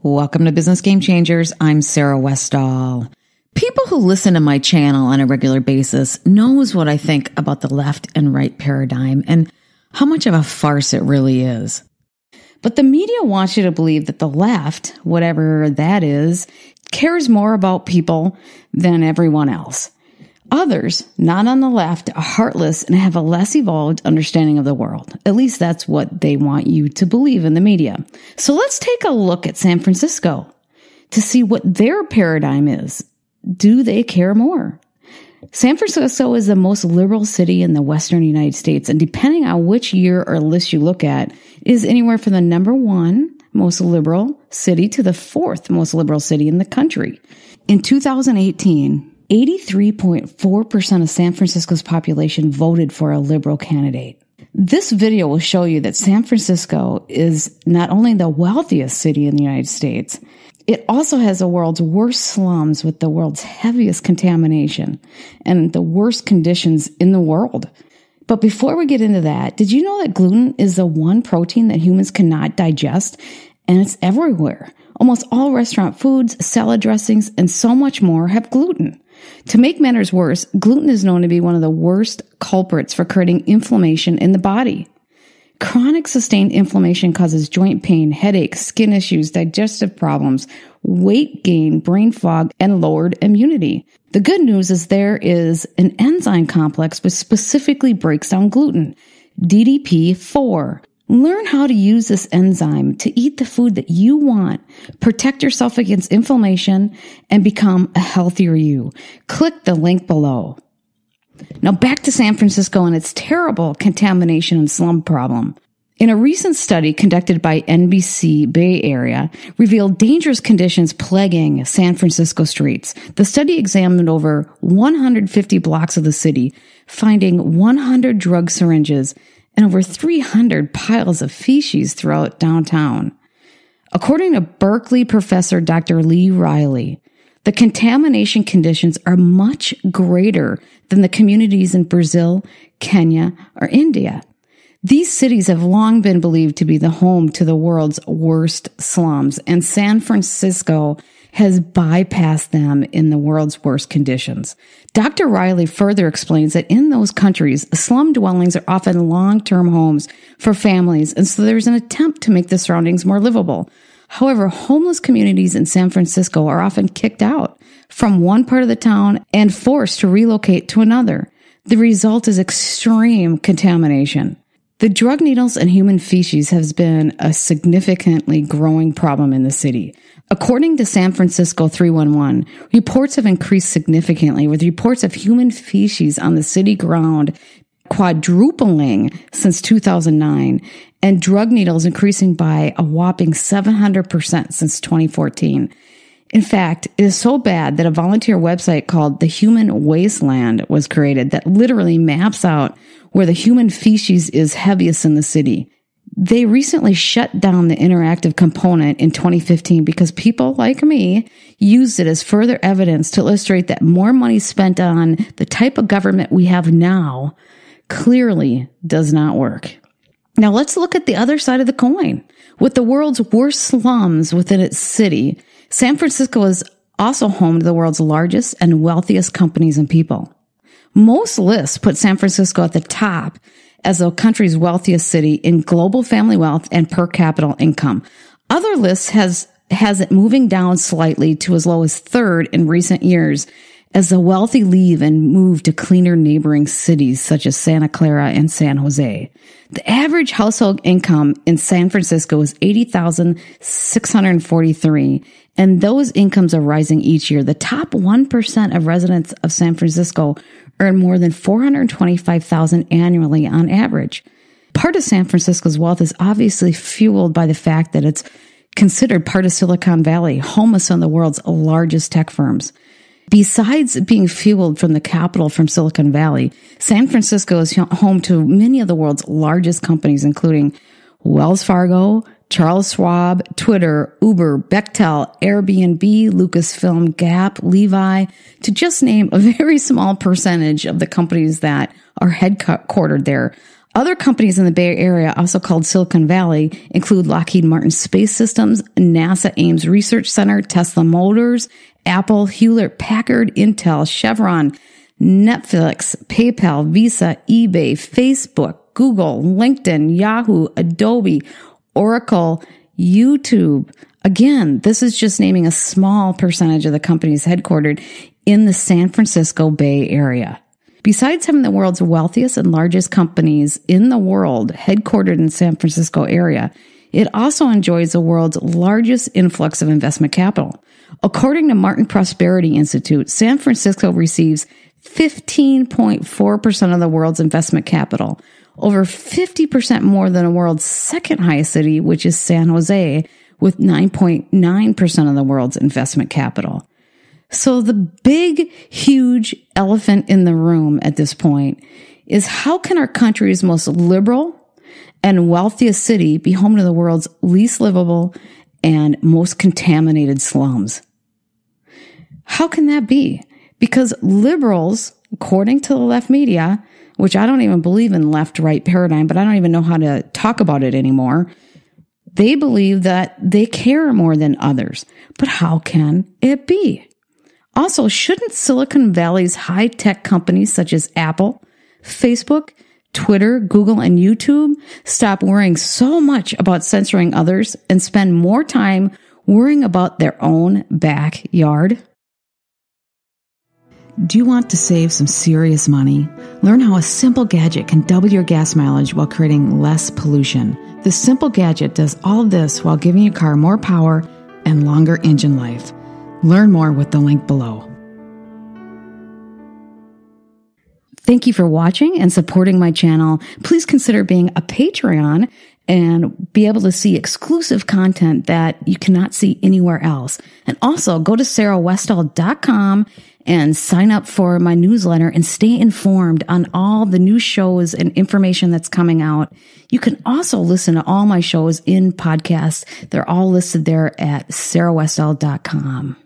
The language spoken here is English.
Welcome to Business Game Changers. I'm Sarah Westall. People who listen to my channel on a regular basis knows what I think about the left and right paradigm and how much of a farce it really is. But the media wants you to believe that the left, whatever that is, cares more about people than everyone else. Others, not on the left, are heartless and have a less evolved understanding of the world. At least that's what they want you to believe in the media. So let's take a look at San Francisco to see what their paradigm is. Do they care more? San Francisco is the most liberal city in the Western United States, and depending on which year or list you look at, is anywhere from the number 1 most liberal city to the 4th most liberal city in the country. In 2018, 83.4% of San Francisco's population voted for a liberal candidate. This video will show you that San Francisco is not only the wealthiest city in the United States, it also has the world's worst slums with the world's heaviest contamination and the worst conditions in the world. But before we get into that, did you know that gluten is the one protein that humans cannot digest? And it's everywhere. Almost all restaurant foods, salad dressings, and so much more have gluten. To make matters worse, gluten is known to be one of the worst culprits for creating inflammation in the body. Chronic sustained inflammation causes joint pain, headaches, skin issues, digestive problems, weight gain, brain fog, and lowered immunity. The good news is there is an enzyme complex which specifically breaks down gluten, DDP4. Learn how to use this enzyme to eat the food that you want, protect yourself against inflammation, and become a healthier you. Click the link below. Now back to San Francisco and its terrible contamination and slum problem. In a recent study conducted by NBC Bay Area, revealed dangerous conditions plaguing San Francisco streets. The study examined over 150 blocks of the city, finding 100 drug syringes and over 300 piles of feces throughout downtown. According to Berkeley professor Dr. Lee Riley, the contamination conditions are much greater than the communities in Brazil, Kenya, or India. These cities have long been believed to be the home to the world's worst slums, and San Francisco has bypassed them in the world's worst conditions. Dr. Riley further explains that in those countries, slum dwellings are often long-term homes for families, and so there's an attempt to make the surroundings more livable. However, homeless communities in San Francisco are often kicked out from one part of the town and forced to relocate to another. The result is extreme contamination. The drug needles and human feces has been a significantly growing problem in the city. According to San Francisco 311, reports have increased significantly, with reports of human feces on the city ground quadrupling since 2009, and drug needles increasing by a whopping 700% since 2014. In fact, it is so bad that a volunteer website called The Human Wasteland was created that literally maps out where the human feces is heaviest in the city. They recently shut down the interactive component in 2015 because people like me used it as further evidence to illustrate that more money spent on the type of government we have now clearly does not work. Now let's look at the other side of the coin. With the world's worst slums within its city, San Francisco is also home to the world's largest and wealthiest companies and people. Most lists put San Francisco at the top as the country's wealthiest city in global family wealth and per capita income. Other lists has it moving down slightly to as low as 3rd in recent years as the wealthy leave and move to cleaner neighboring cities such as Santa Clara and San Jose. The average household income in San Francisco is $80,643, and those incomes are rising each year. The top 1% of residents of San Francisco earn more than $425,000 annually on average. Part of San Francisco's wealth is obviously fueled by the fact that it's considered part of Silicon Valley, home of some of the world's largest tech firms. Besides being fueled from the capital from Silicon Valley, San Francisco is home to many of the world's largest companies, including Wells Fargo, Charles Schwab, Twitter, Uber, Bechtel, Airbnb, Lucasfilm, Gap, Levi, to just name a very small percentage of the companies that are headquartered there. Other companies in the Bay Area, also called Silicon Valley, include Lockheed Martin Space Systems, NASA Ames Research Center, Tesla Motors, Apple, Hewlett-Packard, Intel, Chevron, Netflix, PayPal, Visa, eBay, Facebook, Google, LinkedIn, Yahoo, Adobe, Oracle, YouTube. Again, this is just naming a small percentage of the companies headquartered in the San Francisco Bay Area. Besides having the world's wealthiest and largest companies in the world headquartered in San Francisco area, it also enjoys the world's largest influx of investment capital. According to Martin Prosperity Institute, San Francisco receives 15.4% of the world's investment capital, over 50% more than the world's second highest city, which is San Jose, with 9.9% of the world's investment capital. So the big, huge elephant in the room at this point is how can our country's most liberal and wealthiest city be home to the world's least livable and most contaminated slums? How can that be? Because liberals, according to the left media, which I don't even believe in left-right paradigm, but I don't even know how to talk about it anymore, they believe that they care more than others. But how can it be? Also, shouldn't Silicon Valley's high-tech companies such as Apple, Facebook, Twitter, Google, and YouTube stop worrying so much about censoring others and spend more time worrying about their own backyard? Do you want to save some serious money? Learn how a simple gadget can double your gas mileage while creating less pollution. This simple gadget does all of this while giving your car more power and longer engine life. Learn more with the link below. Thank you for watching and supporting my channel. Please consider being a Patreon and be able to see exclusive content that you cannot see anywhere else. And also go to sarahwestall.com and sign up for my newsletter and stay informed on all the new shows and information that's coming out. You can also listen to all my shows in podcasts. They're all listed there at sarahwestall.com.